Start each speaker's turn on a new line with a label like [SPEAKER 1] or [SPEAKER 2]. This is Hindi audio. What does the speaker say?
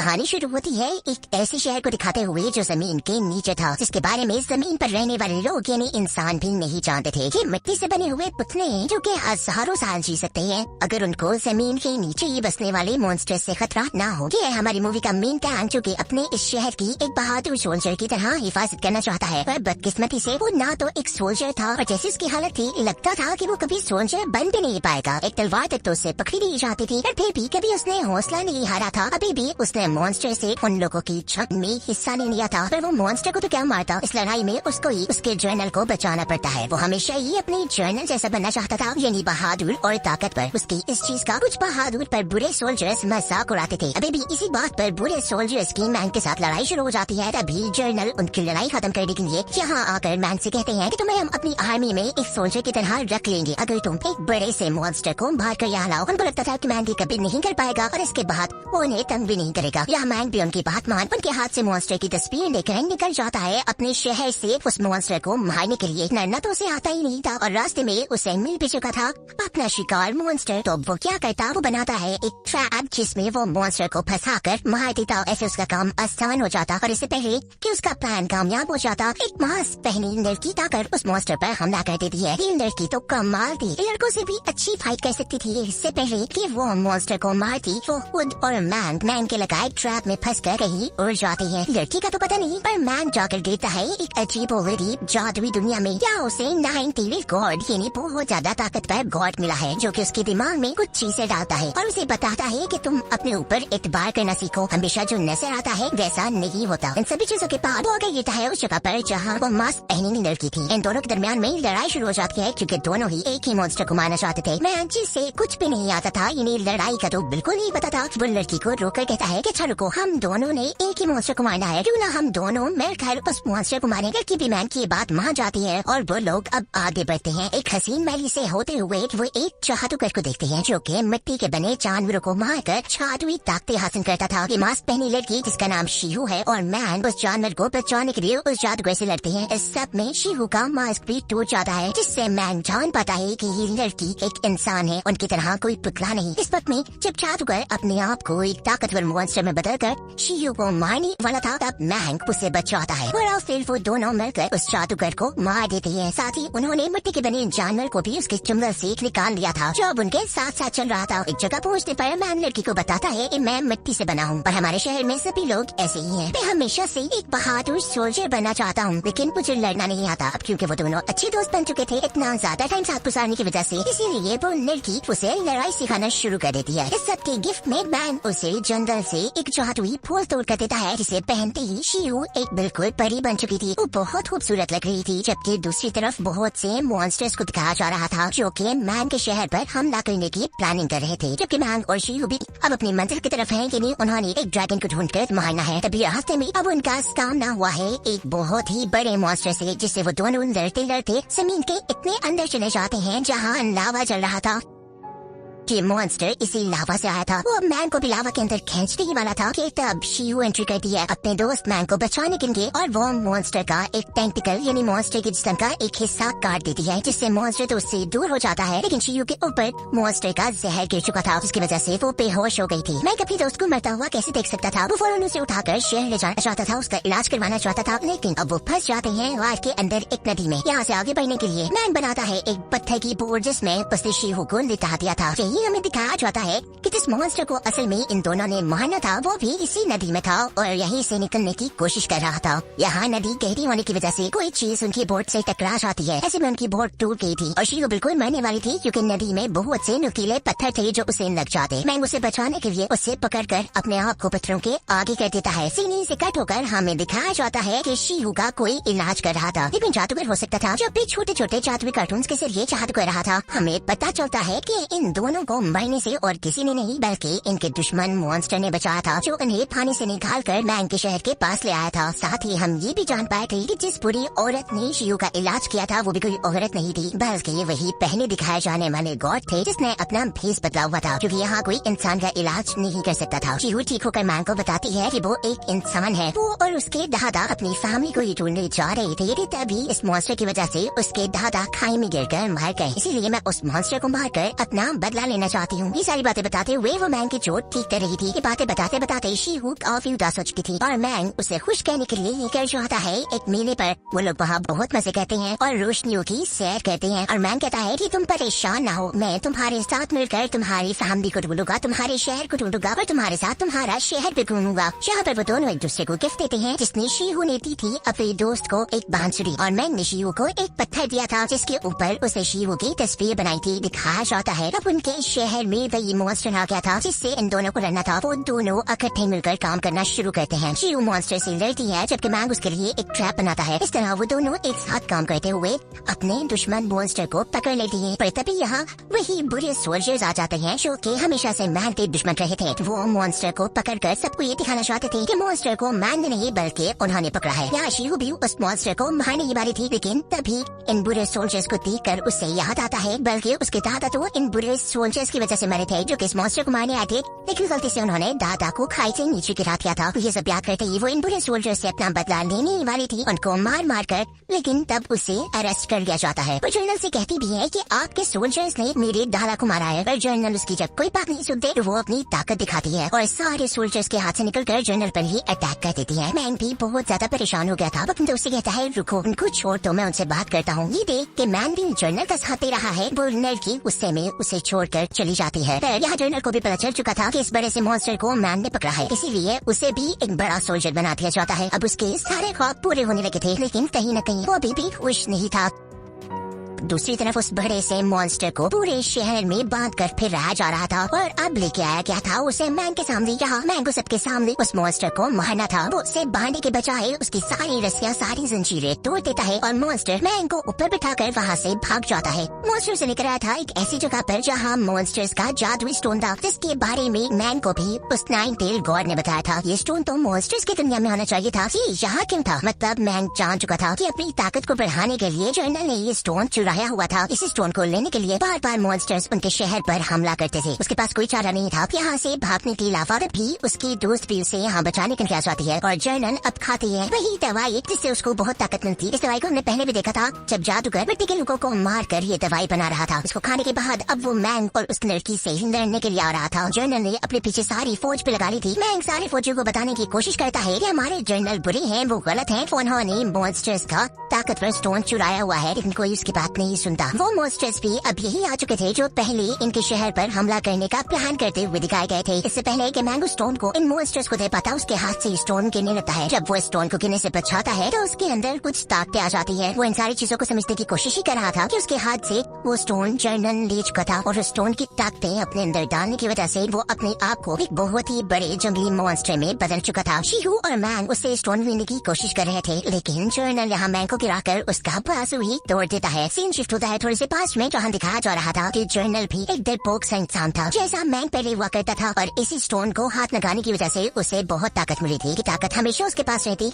[SPEAKER 1] कहानी शुरू होती है एक ऐसे शहर को दिखाते हुए जो जमीन के नीचे था, जिसके बारे में जमीन पर रहने वाले लोग यानी इंसान भी नहीं जानते थे। ये मिट्टी से बने हुए पुतले जो कि हजारों साल जी सकते हैं अगर उनको जमीन के नीचे ही बसने वाले मॉन्स्टर से खतरा ना हो। ये है हमारी मूवी का मेन कैरेक्टर जो कि अपने इस शहर की एक बहादुर सोल्जर की तरह हिफाजत करना चाहता है, पर बदकिस्मती से वो ना तो एक सोल्जर था और जैसी उसकी हालत थी लगता था कि वो कभी सोल्जर बन भी नहीं पाएगा। एक तलवार तक तो उससे पकड़ी दी जाती थी, पर फिर भी कभी उसने हौसला नहीं हारा था। अभी भी उसने मॉन्स्टर से उन लोगों की जंग में हिस्सा नहीं लिया था, पर वो मॉन्स्टर को तो क्या मारता, इस लड़ाई में उसको ही उसके जर्नल को बचाना पड़ता है। वो हमेशा ही अपने जर्नल जैसा बनना चाहता था, यानी बहादुर और ताकतवर। उसकी इस चीज का कुछ बहादुर पर बुरे सोल्जर्स मजाक उड़ाते थे। अभी भी इसी बात पर बुरे सोल्जर्स की मैन के साथ लड़ाई शुरू हो जाती है। तभी जर्नल उनकी लड़ाई खत्म करने के लिए यहाँ आकर मैन से कहते हैं कि तुम्हें हम अपनी आर्मी में एक सोल्जर की तरह रख लेंगे अगर तुम एक बड़े से मॉन्स्टर को मार कर यहाँ लाओ। उनको लगता था कि मैन भी कभी नहीं कर पाएगा और इसके बाद वो उन्हें तंग भी नहीं करेगा। यह मैन भी उनकी बात मान उनके हाथ से मॉन्स्टर की तस्वीर लेकर निकल जाता है अपने शहर से उस मॉन्स्टर को मारने के लिए। नन्ना तो उसे आता ही नहीं था और रास्ते में उसे मिल भी चुका था अपना शिकार मॉन्स्टर। तो वो क्या करता, वो बनाता है एक ट्रैप जिसमें वो मॉन्स्टर को फंसा कर मार देता। ऐसे उसका काम आसान हो जाता और इससे पहले कि उसका प्लान कामयाब हो जाता, एक मास्क पहनी लड़की आकर उस मॉन्स्टर पर हमला कर देती है। ये लड़की तो कमाल थी, लड़कों से भी अच्छी फाइट कर सकती थी। इससे पहले कि वो मॉन्स्टर को मारती वो खुद और मैन के लगाए ट्रैप में फंस कर कहीं उड़ जाती है। लड़की का तो पता नहीं, पर मैन जाकर गिरता है एक अजीब गरीब जादुई दुनिया में। या उसे 90 गॉड यानी बहुत ज्यादा ताकतवर गॉड मिला है जो कि उसके दिमाग में कुछ चीजें डालता है और उसे बताता है कि तुम अपने ऊपर एतबार करना सीखो, हमेशा जो नजर आता है वैसा नहीं होता। इन सभी चीजों के बाद वो आगे गिरता है उस जगह पर जहाँ वो मास्क पहनी लड़की थी। इन दोनों के दरमियान में लड़ाई शुरू हो जाती है क्योंकि दोनों ही एक ही मॉन्स्टर को मारना चाहते थे। मैन जिससे कुछ भी नहीं आता था, यानी लड़ाई का तो बिल्कुल नहीं पता था, वो लड़की को रोककर कहता है कि अच्छा रुको, हम दोनों ने एक ही मॉन्स्टर को मारना है, क्यों ना हम दोनों मिलकर उस मॉन्स्टर को मारेंगे। लड़की भी मैन की बात मान जाती है और वो लोग अब आगे बढ़ते हैं। एक हसीन मैली से होते हुए वो एक जादूगर को देखते हैं जो कि मिट्टी के बने जानवरों को मारकर जादुई ताकतें हासिल करता था। ये मास्क पहनी लड़की जिसका नाम शीहू है और मैन उस जानवर को बचाने के लिए उस जादूगर से लड़ते हैं। इस सब में शीहू का मास्क भी टूट जाता है जिससे मैन जान पाता है कि ये लड़की एक इंसान है, उनकी तरह कोई पुतला नहीं। इस वक्त में जब जादूगर अपने आप को एक ताकतवर मॉन्स्टर में बदलकर शीहू को मारने वाला था तब मैन उसे बचाता है और फिर वो दोनों मिलकर उस जादूगर को मार देते हैं। साथ ही उन्होंने मिट्टी के बने जानवर को भी उसके चुंगल से निकाल लिया था जो अब उनके साथ साथ चल रहा था। एक जगह पहुंचने पर मैन लड़की को बताता है कि मैं मिट्टी से बना हूँ और हमारे शहर में सभी लोग ऐसे ही हैं। मैं हमेशा से एक बहादुर सोल्जर बनना चाहता हूँ लेकिन मुझे लड़ना नहीं आता। अब क्योंकि वो दोनों अच्छे दोस्त बन चुके थे, इतना ज्यादा टाइम साथ गुजारने की वजह से, इसीलिए वो लड़की उसे लड़ाई सिखाना शुरू कर देती है। इस सब के गिफ्ट में मैन उसे जंगल से एक जादुई फूल तोड़ कर देता है जिसे पहनते ही शीहू एक बिल्कुल परी बन चुकी थी। वो बहुत खूबसूरत लग रही थी, जबकि दूसरी तरफ बहुत से मॉन्स्टर्स को दिखाया जा रहा था जो कि मैन के शहर पर हमला करने की प्लानिंग कर रहे थे। जबकि मैन और शीहू भी अब अपनी मंजिल की तरफ हैं कि नहीं, उन्होंने एक ड्रैगन को ढूंढकर मारना है। तभी रास्ते में अब उनका सामना हुआ है एक बहुत ही बड़े मॉन्स्टर से जिससे वो दोनों लड़ते लड़ते जमीन के इतने अंदर चले जाते हैं जहाँ लावा चल रहा था। कि मॉन्स्टर इसी लावा से आया था। वो मैन को भी लावा के अंदर खींचने ही वाला था कि तब शीहू एंट्री करती है अपने दोस्त मैन को बचाने के लिए और वो मॉन्स्टर का एक टेंटिकल यानी मॉन्स्टर के जिस्म का एक हिस्सा काट देती है जिससे मॉन्स्टर तो उससे दूर हो जाता है। लेकिन शीहू के ऊपर मॉन्स्टर का जहर गिर चुका था जिसकी वजह से वो बेहोश हो गई थी। मैं अपने दोस्त को मरता हुआ कैसे देख सकता था। वो फौरन उसे उठाकर शहर ले जाना चाहता था, उसका इलाज करवाना चाहता था, लेकिन अब वो फंस जाते हैं रात के अंदर एक नदी में। यहाँ से आगे बढ़ने के लिए मैन बनाता है एक पत्थर की बोर्ड जिसमें उसने शीहू को लिटा दिया था। यही हमें दिखाया जाता है कि जिस मॉन्स्टर को असल में इन दोनों ने मारना था वो भी इसी नदी में था और यहीं से निकलने की कोशिश कर रहा था। यहाँ नदी गहरी होने की वजह से कोई चीज उनकी बोट से टकरा जाती है। ऐसे में उनकी बोट टूट गई थी और शीहू बिल्कुल मरने वाली थी क्योंकि नदी में बहुत से नुकीले पत्थर थे जो उसे लग जाते। मैन उसे बचाने के लिए उसे पकड़कर अपने आप को पत्थरों के आगे कर देता है। सीने से कट होकर हमें दिखाया जाता है कि शीहू का कोई इलाज कर रहा था, लेकिन जादूगर हो सकता था जो भी छोटे छोटे जादुई कार्टून्स के जरिए जादू कर रहा था। हमें पता चलता है कि इन दोनों को मरने से और किसी ने नहीं बल्कि इनके दुश्मन मॉन्स्टर ने बचाया था जो उन्हें पानी से निकाल कर मैन के शहर के पास ले आया था। साथ ही हम ये भी जान पाए थे कि जिस बुरी औरत ने शीहू का इलाज किया था वो भी कोई औरत नहीं थी बल्कि वही पहले दिखाए जाने वाले गॉड थे जिसने अपना भेष बदला हुआ था क्योंकि यहाँ कोई इंसान का इलाज नहीं कर सकता था। शीहू ठीक होकर मैन को बताती है कि वो एक इंसान है। वो और उसके दादा अपनी फैमिली को ही ढूंढने जा रहे थे, तभी इस मॉन्स्टर की वजह से उसके दादा खाई में गिरकर मर गए। इसीलिए मैं उस मॉन्स्टर को मारकर अपना बदला लेना चाहती हूँ। ये सारी बातें बताते हुए वो मैंग की चोट ठीक कर रही थी। ये बातें बताते बताते शी हूँ काफी उदास हो चुकी थी और मैंग उसे खुश कहने के लिए लेकर जो आता है एक मेले पर। वो लोग वहाँ बहुत मजे करते हैं और रोशनियों की सैर करते हैं और मैंग कहता है कि तुम परेशान ना हो, मैं तुम्हारे साथ मिलकर तुम्हारी फैमिली को ढूंढूंगा, तुम्हारे शहर को ढूंढूंगा और तुम्हारे साथ तुम्हारा शहर भी घूमूंगा। जहाँ पर वो दोनों एक दूसरे को गिफ्ट देते हैं, जिसने शीहू ने दी थी अपने दोस्त को एक बांसुरी और मैंग ने शीहू को एक पत्थर दिया था जिसके ऊपर उसे शीहू की तस्वीर बनाई थी। दिखाया जाता है अब उनके शहर में वही मॉन्स्टर आ गया था जिससे इन दोनों को लड़ना था। वो दोनों इकट्ठे मिलकर काम करना शुरू करते हैं। शीहू मॉन्स्टर से लड़ती है जबकि मैंग उसके लिए एक ट्रैप बनाता है। इस तरह वो दोनों एक साथ काम करते हुए अपने दुश्मन मॉन्स्टर को पकड़ लेती है। पर तभी यहाँ वही बुरे सोल्जर्स आ जाते हैं जो कि हमेशा से मैंग के दुश्मन रहे थे। वो मॉन्स्टर को पकड़कर सबको ये दिखाना चाहते थे कि मॉन्स्टर को मैंग ने नहीं बल्कि उन्होंने पकड़ा है। यहाँ शीहू भी उस मॉन्स्टर को मारने ही वाली थी, लेकिन तभी इन बुरे सोल्जर्स को देखकर उससे याद आता है बल्कि उसके दादा तो इन बुरे सोल्जर्स की वजह से मरे थे जो कि इस मॉन्स्टर को मारने आए थे, लेकिन गलती से उन्होंने दादा को खाई से नीचे गिरा दिया था। ये सब याद करते ही वो इन बुरे सोल्जर्स से अपना बदला लेने वाली थी, उनको मार मार कर, लेकिन तब उसे अरेस्ट कर लिया जाता है। पर जनरल से कहती भी है कि आपके सोल्जर्स ने मेरे दादा को मारा है। पर जनरल उसकी जब कोई बात नहीं सुनते तो वो अपनी ताकत दिखाती है और सारे सोल्जर्स के हाथ से निकलकर जनरल पर ही अटैक कर देती है। मैंग भी बहुत ज्यादा परेशान हो गया था। अपने दोस्त से कहता है रुको, उनको छोड़ दो, मैं उनसे बात करता हूँ। ये देख के मैंग भी जनरल का साथ दे रहा है। वो लड़की गुस्से में उसे छोड़कर चली जाती है। पर यहाँ जनरल को भी पता चल चुका था कि इस बड़े से मॉन्स्टर को मैंग ने पकड़ा है, इसीलिए उसे भी एक बड़ा सोल्जर बना दिया जाता है। अब उसके सारे ख्वाब पूरे होने लगे थे, लेकिन कहीं न कहीं वो अभी भी खुश नहीं था। दूसरी तरफ उस बड़े से मॉन्स्टर को पूरे शहर में बांध कर फिर रहा जा रहा था और अब लेके आया क्या था उसे मैंग के सामने। यहाँ मैंग को सबके सामने उस मॉन्स्टर को मारना था। वो उसे बांधने के बजाय उसकी सारी रस्सियाँ, सारी जंजीरें तोड़ देता है और मॉन्स्टर मैंग को ऊपर बिठाकर वहाँ से भाग जाता है। मॉन्स्टर से लेकर आया था एक ऐसी जगह पर जहाँ मॉन्स्टर्स का जादुई स्टोन था, जिसके बारे में मैंग को भी उस नाइन टेल गॉड ने बताया था। ये स्टोन तो मॉन्स्टर्स की दुनिया में होना चाहिए था, ये यहाँ क्यों था? मतलब मैंग जान चुका था कि अपनी ताकत को बढ़ाने के लिए जनरल ने ये स्टोन चुराया हुआ था। इस स्टोन को लेने के लिए बार बार मॉन्स्टर्स उनके शहर पर हमला करते थे। उसके पास कोई चारा नहीं था यहाँ से भागने के अलावा। भी उसकी दोस्त भी उसे यहाँ बचाने के लिए आ जाती है और जनरल अब खाती है वही दवाई जिससे उसको बहुत ताकत मिलती। इस दवाई को हमने पहले भी देखा था जब जादूगर मिट्टी के लोगों को मार कर ये दवाई बना रहा था। उसको खाने के बाद अब वो मैंग और उस लड़की से लड़ने के लिए आ रहा था। जनरल ने अपने पीछे सारी फौज पे लगा ली थी। मैंग सारे फौजियों को बताने की कोशिश करता है कि हमारे जनरल बुरे हैं, वो गलत हैं, उन्होंने मॉन्स्टर्स का ताकतवर स्टोन चुराया हुआ है, लेकिन कोई उसकी बात नहीं सुनता। वो मॉन्स्टर्स भी अब यही आ चुके थे जो पहले इनके शहर पर हमला करने का प्लान करते हुए दिखाए गए थे। इससे पहले कि मैंग स्टोन को इन मॉन्स्टर्स को दे पाता, उसके हाथ से स्टोन गिरने लगता है। जब वो स्टोन को गिरने से बचाता है तो उसके अंदर कुछ ताकतें आ जाती है। वो इन सारी चीजों को समझने की कोशिश ही कर रहा था कि उसके हाथ से वो स्टोन जनरल ले चुका था और स्टोन की ताकतें अपने अंदर डालने की वजह से वो अपने आप को एक बहुत ही बड़े जंगली मॉन्स्टर में बदल चुका था। शीहू और मैंग उससे स्टोन लेने की कोशिश कर रहे थे, लेकिन जनरल यहाँ मैंग को गिराकर उसका बाजू ही तोड़ देता है। सीन शिफ्ट होता है थोड़े से पास में, जहाँ दिखाया जा रहा था कि जनरल भी एक डरपोक सा इंसान था जैसा मैंग पहले हुआ करता था और इसी स्टोन को हाथ लगाने की वजह से उसे बहुत ताकत मिली थी कि ताकत हमेशा उसके पास रहती।